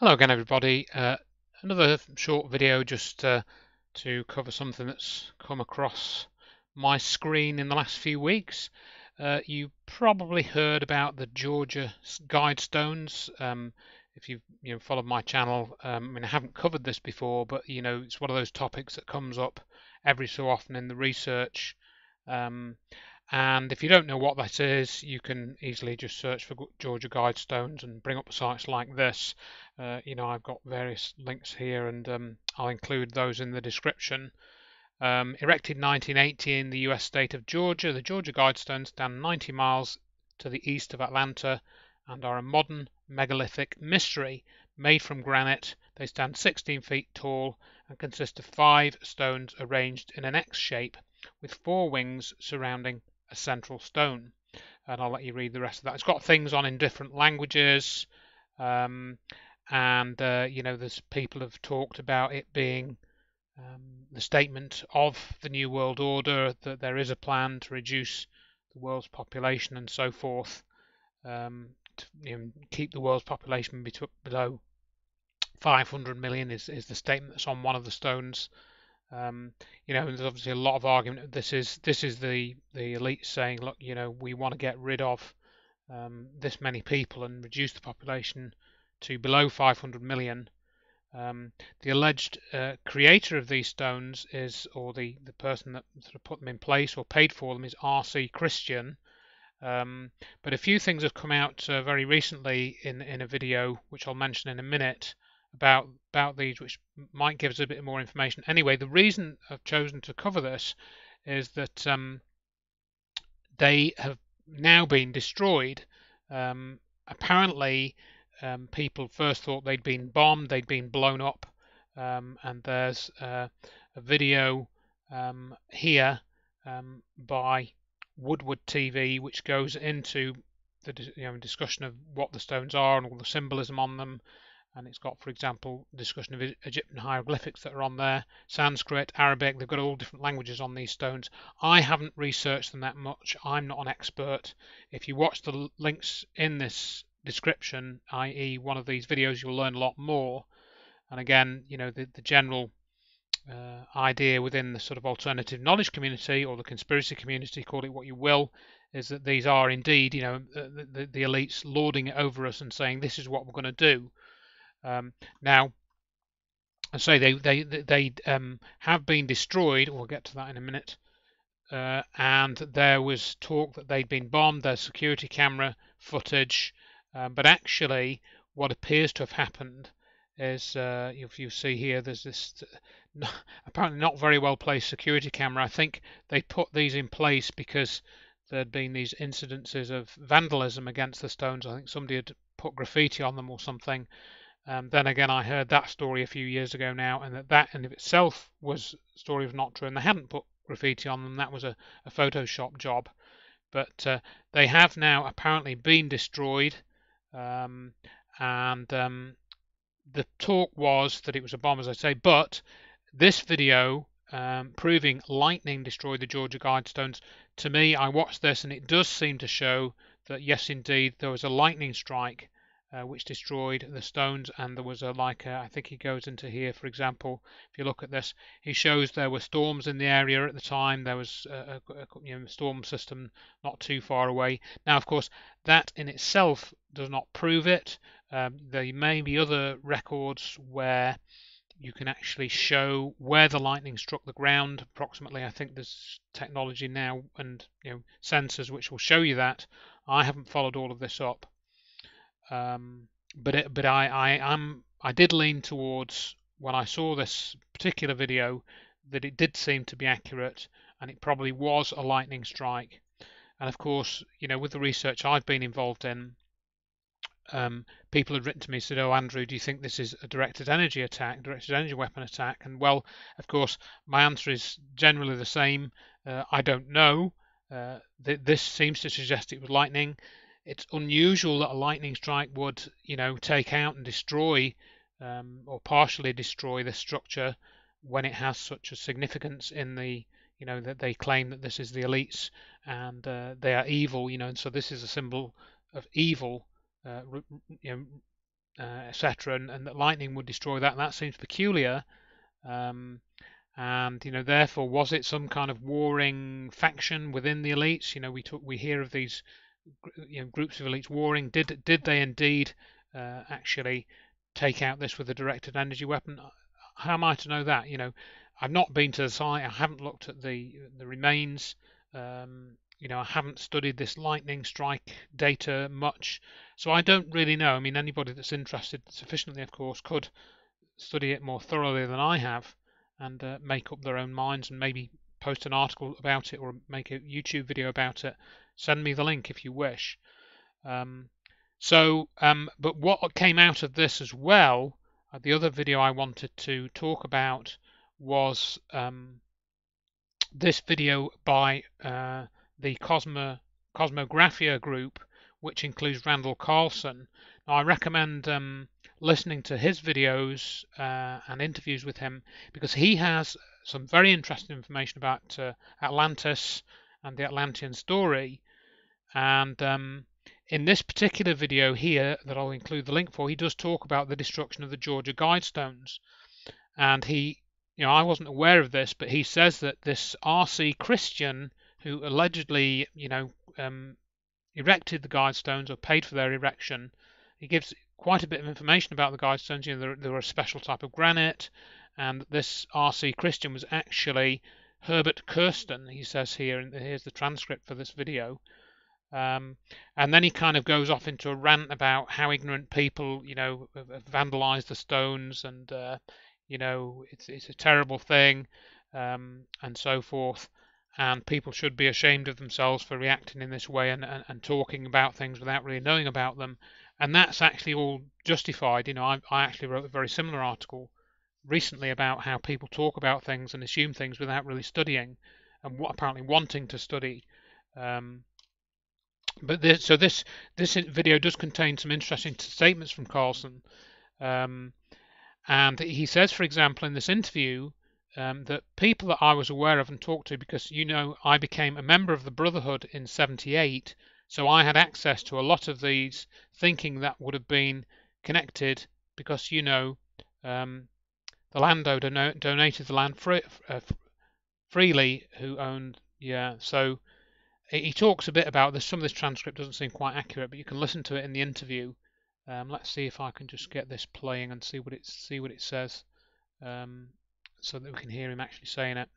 Hello again, everybody. Another short video just to cover something that's come across my screen in the last few weeks. You probably heard about the Georgia Guidestones. If you've followed my channel, I mean, I haven't covered this before, but it's one of those topics that comes up every so often in the research. Um, and if you don't know what that is, you can easily just search for Georgia Guidestones and bring up sites like this. I've got various links here, and I'll include those in the description. Erected 1980 in the US state of Georgia, the Georgia Guidestones stand 90 miles to the east of Atlanta and are a modern megalithic mystery made from granite. They stand 16 feet tall and consist of 5 stones arranged in an X shape with 4 wings surrounding a central stone. And I'll let you read the rest of that. It's got things on in different languages, um, and there's people have talked about it being the statement of the New World Order, that there is a plan to reduce the world's population and so forth, to keep the world's population below 500 million is the statement that's on one of the stones. There's obviously a lot of argument. This is the elite saying, look, we want to get rid of this many people and reduce the population to below 500 million. The alleged creator of these stones or the person that sort of put them in place or paid for them is R.C. Christian. But a few things have come out very recently in a video, which I'll mention in a minute, about these, which might give us a bit more information. Anyway, the reason I've chosen to cover this is that they have now been destroyed. Apparently, people first thought they'd been bombed, they'd been blown up, and there's a video here by Woodward TV, which goes into the discussion of what the stones are and all the symbolism on them. And it's got, for example, discussion of Egyptian hieroglyphics that are on there, Sanskrit, Arabic. They've got all different languages on these stones. I haven't researched them that much. I'm not an expert. If you watch the links in this description, i.e. one of these videos, you'll learn a lot more. And again, the general idea within the sort of alternative knowledge community or the conspiracy community, call it what you will, is that these are indeed, the elites lording it over us and saying this is what we're going to do. Now, I say they have been destroyed. We'll get to that in a minute. And there was talk that they'd been bombed. There's security camera footage, but actually, what appears to have happened is, if you see here, there's this apparently not very well placed security camera. I think they put these in place because there'd been these incidences of vandalism against the stones. I think somebody had put graffiti on them or something. Then again, I heard that story a few years ago now, and that in of itself was a story of not true, and they hadn't put graffiti on them. That was a Photoshop job. But they have now apparently been destroyed, and the talk was that it was a bomb, as I say. But this video proving lightning destroyed the Georgia Guidestones, to me, I watched this, and it does seem to show that yes, indeed, there was a lightning strike which destroyed the stones, and there was I think he goes into here, for example, if you look at this, he shows there were storms in the area at the time. There was a storm system not too far away. Now, of course, that in itself does not prove it. There may be other records where you can actually show where the lightning struck the ground approximately. I think there's technology now and sensors which will show you that. I haven't followed all of this up. But I did lean towards, when I saw this particular video, that it did seem to be accurate, and it probably was a lightning strike. And of course, with the research I've been involved in, people had written to me and said, "Oh, Andrew, do you think this is a directed energy attack, directed energy weapon attack?" And well, of course, my answer is generally the same. I don't know. This seems to suggest it was lightning. It's unusual that a lightning strike would, take out and destroy or partially destroy the structure when it has such a significance in the, that they claim that this is the elites and they are evil, and so this is a symbol of evil, etc., and that lightning would destroy that. That seems peculiar. And therefore, was it some kind of warring faction within the elites? We hear of these groups of elites warring. Did they indeed actually take out this with a directed energy weapon? How am I to know that? I've not been to the site. I haven't looked at the remains. I haven't studied this lightning strike data much, so I don't really know. I mean, anybody that's interested sufficiently, of course, could study it more thoroughly than I have and make up their own minds and maybe post an article about it or make a YouTube video about it. Send me the link if you wish. But what came out of this as well, the other video I wanted to talk about was this video by the Cosmographia group, which includes Randall Carlson. Now, I recommend listening to his videos and interviews with him, because he has some very interesting information about Atlantis and the Atlantean story. And in this particular video here, that I'll include the link for, he does talk about the destruction of the Georgia Guidestones. And I wasn't aware of this, but he says that this R.C. Christian, who allegedly, erected the Guidestones or paid for their erection, he gives quite a bit of information about the Guidestones. They were a special type of granite, and this R.C. Christian was actually Herbert Kirsten, he says here, and here's the transcript for this video. And then he kind of goes off into a rant about how ignorant people, have vandalized the stones, and it's a terrible thing, and so forth. And people should be ashamed of themselves for reacting in this way and talking about things without really knowing about them. And that's actually all justified. I actually wrote a very similar article recently about how people talk about things and assume things without really studying and apparently wanting to study. But this video does contain some interesting statements from Carlson. And he says, for example, in this interview, that people that I was aware of and talked to, because I became a member of the Brotherhood in '78, so I had access to a lot of these, thinking that would have been connected, because the landowner donated the land freely, who owned, so he talks a bit about this. Some of this transcript doesn't seem quite accurate, but you can listen to it in the interview. Let's see if I can just get this playing and see what it says, so that we can hear him actually saying it.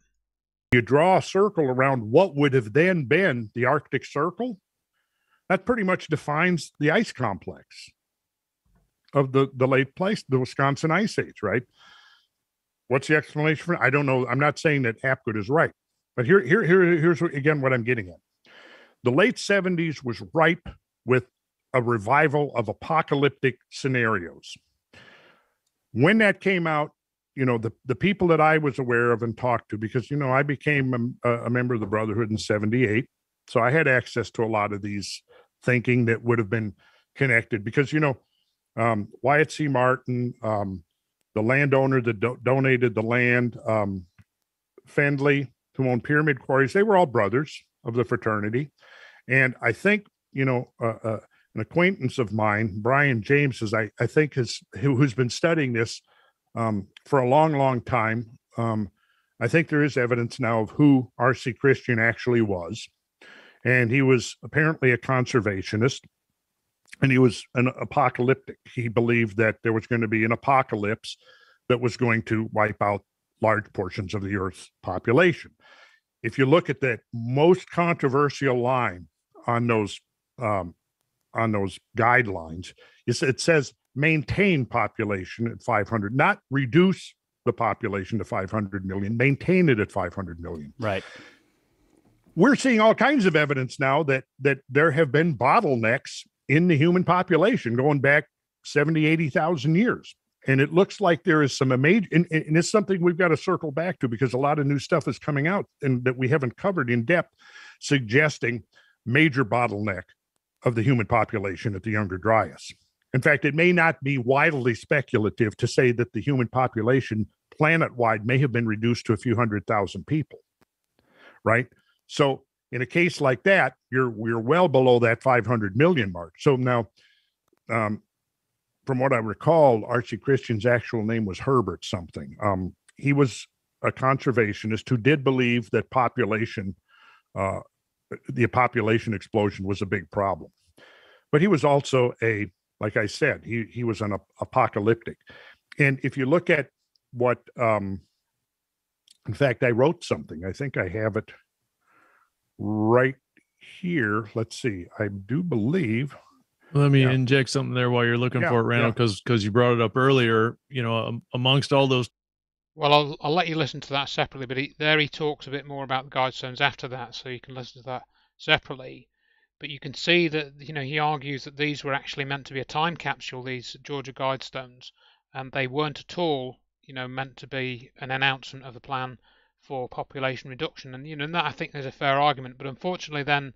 You draw a circle around what would have then been the Arctic Circle. That pretty much defines the ice complex of the late the Wisconsin Ice Age, right? What's the explanation for it? I don't know. I'm not saying that Hapgood is right, but here's again what I'm getting at. The late 70s was ripe with a revival of apocalyptic scenarios. When that came out, the people that I was aware of and talked to, because, I became a member of the Brotherhood in '78. So I had access to a lot of these thinking that would have been connected, because, Wyatt C. Martin, the landowner that donated the land, Fendley, who owned Pyramid Quarries, they were all brothers of the fraternity. And I think, an acquaintance of mine, Brian James, I think who's been studying this for a long, long time. I think there is evidence now of who R.C. Christian actually was. And he was apparently a conservationist, and he was an apocalyptic. He believed that there was going to be an apocalypse that was going to wipe out large portions of the Earth's population. If you look at that most controversial line on those guidelines, it says maintain population at 500, not reduce the population to 500 million, maintain it at 500 million. Right. We're seeing all kinds of evidence now that there have been bottlenecks in the human population going back 70, 80,000 years. And it looks like there is some major, and it's something we've got to circle back to, because a lot of new stuff is coming out and that we haven't covered in depth, suggesting major bottleneck of the human population at the Younger Dryas. In fact, it may not be wildly speculative to say that the human population planet-wide may have been reduced to a few 100,000 people, right? So in a case like that, we're well below that 500 million mark. So now, from what I recall, Archie Christian's actual name was Herbert something. He was a conservationist who did believe that uh, the population explosion was a big problem. But he was also like I said, he was an apocalyptic. And if you look at what, in fact, I wrote something. I think I have it right here. Let's see. I do believe. Let me inject something there while you're looking for it, Randall, because you brought it up earlier. Amongst all those. Well, I'll let you listen to that separately, but he talks a bit more about the Guidestones after that, so you can listen to that separately. But you can see that he argues that these were actually meant to be a time capsule, these Georgia Guidestones, and they weren't at all meant to be an announcement of the plan for population reduction. And that I think there's a fair argument, but unfortunately then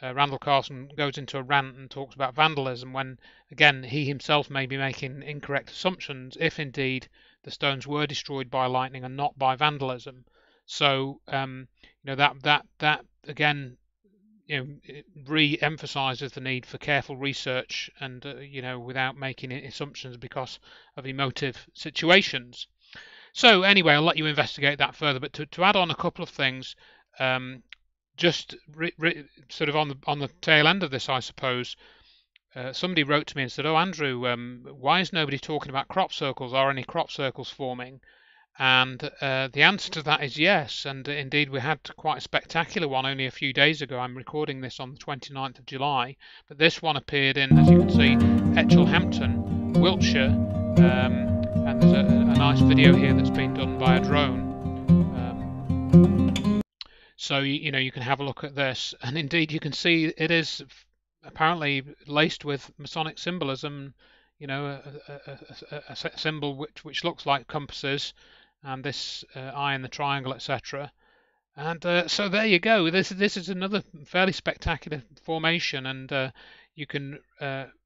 Randall Carlson goes into a rant and talks about vandalism when, again, he himself may be making incorrect assumptions if indeed the stones were destroyed by lightning and not by vandalism. So that again it re-emphasizes the need for careful research and without making assumptions because of emotive situations. So anyway, I'll let you investigate that further, but to add on a couple of things, just sort of on the tail end of this, I suppose, somebody wrote to me and said, "Oh, Andrew, why is nobody talking about crop circles? Are any crop circles forming?" And the answer to that is yes, and indeed we had quite a spectacular one only a few days ago. I'm recording this on the 29th of July, but this one appeared in, as you can see, Etchelhampton, Wiltshire, and there's a nice video here that's been done by a drone. So you can have a look at this, and indeed you can see it is apparently laced with Masonic symbolism. A symbol which looks like compasses, and this eye in the triangle, etc. And so there you go. This is another fairly spectacular formation, and you can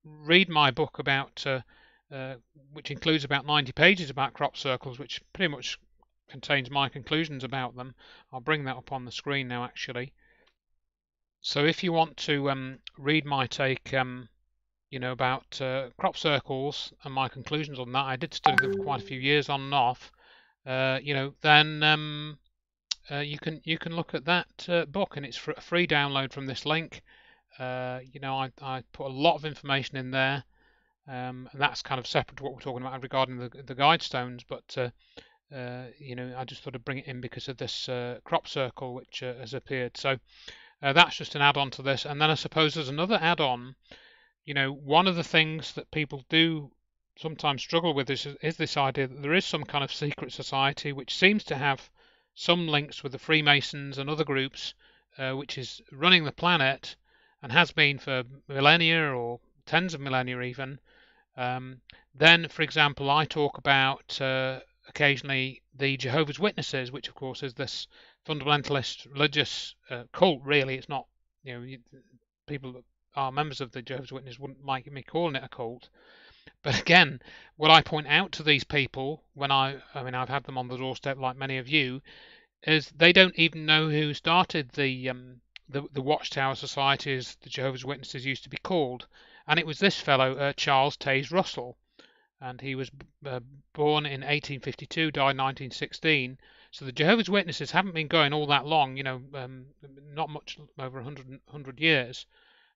read my book about which includes about 90 pages about crop circles, which pretty much contains my conclusions about them. I'll bring that up on the screen now, actually. So if you want to read my take about crop circles and my conclusions on that, I did study them for quite a few years on and off, then you can look at that book, and it's for a free download from this link. I put a lot of information in there, and that's kind of separate to what we're talking about regarding the Guidestones, but I just thought I'd bring it in because of this crop circle which has appeared. So that's just an add-on to this. And then I suppose there's another add-on. One of the things that people do sometimes struggle with is this idea that there is some kind of secret society which seems to have some links with the Freemasons and other groups, which is running the planet and has been for millennia or tens of millennia even. Then, for example, I talk about occasionally the Jehovah's Witnesses, which of course is this fundamentalist religious cult. Really, it's not. People that are members of the Jehovah's Witnesses wouldn't like me calling it a cult. But again, what I point out to these people when I've had them on the doorstep like many of you, is they don't even know who started the Watchtower Society, as the Jehovah's Witnesses used to be called, and it was this fellow Charles Taze Russell. And he was born in 1852, died 1916. So the Jehovah's Witnesses haven't been going all that long, not much over 100 years.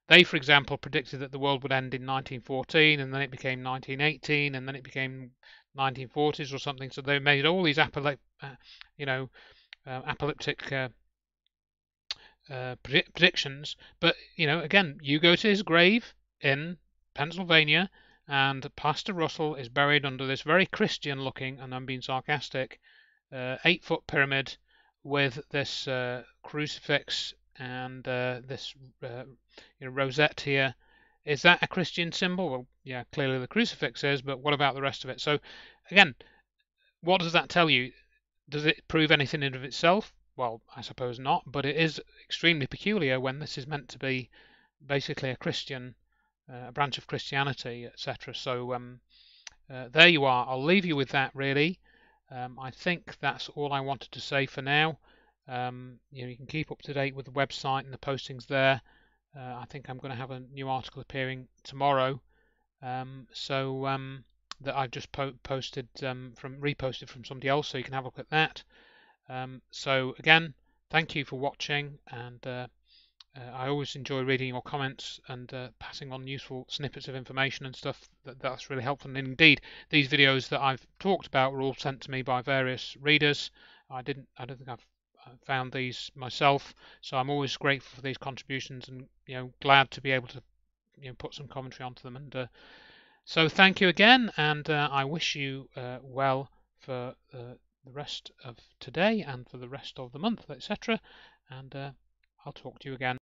They, for example, predicted that the world would end in 1914, and then it became 1918, and then it became 1940s or something. So they made all these apocalyptic predictions. But again, you go to his grave in Pennsylvania, and Pastor Russell is buried under this very Christian-looking, and I'm being sarcastic, 8-foot pyramid with this crucifix and this rosette here. Is that a Christian symbol? Well, yeah, clearly the crucifix is, but what about the rest of it? So, again, what does that tell you? Does it prove anything in of itself? Well, I suppose not, but it is extremely peculiar when this is meant to be basically a Christian, a branch of Christianity, etc. So there you are. I'll leave you with that, really. I think that's all I wanted to say for now. You can keep up to date with the website and the postings there. I think I'm going to have a new article appearing tomorrow. that I've just reposted from somebody else, so you can have a look at that. So again, thank you for watching, and I always enjoy reading your comments and passing on useful snippets of information and stuff. That's really helpful. And indeed, these videos that I've talked about were all sent to me by various readers. I don't think I've found these myself, so I'm always grateful for these contributions, and glad to be able to put some commentary onto them. And so thank you again, and I wish you well for the rest of today and for the rest of the month, etc. And I'll talk to you again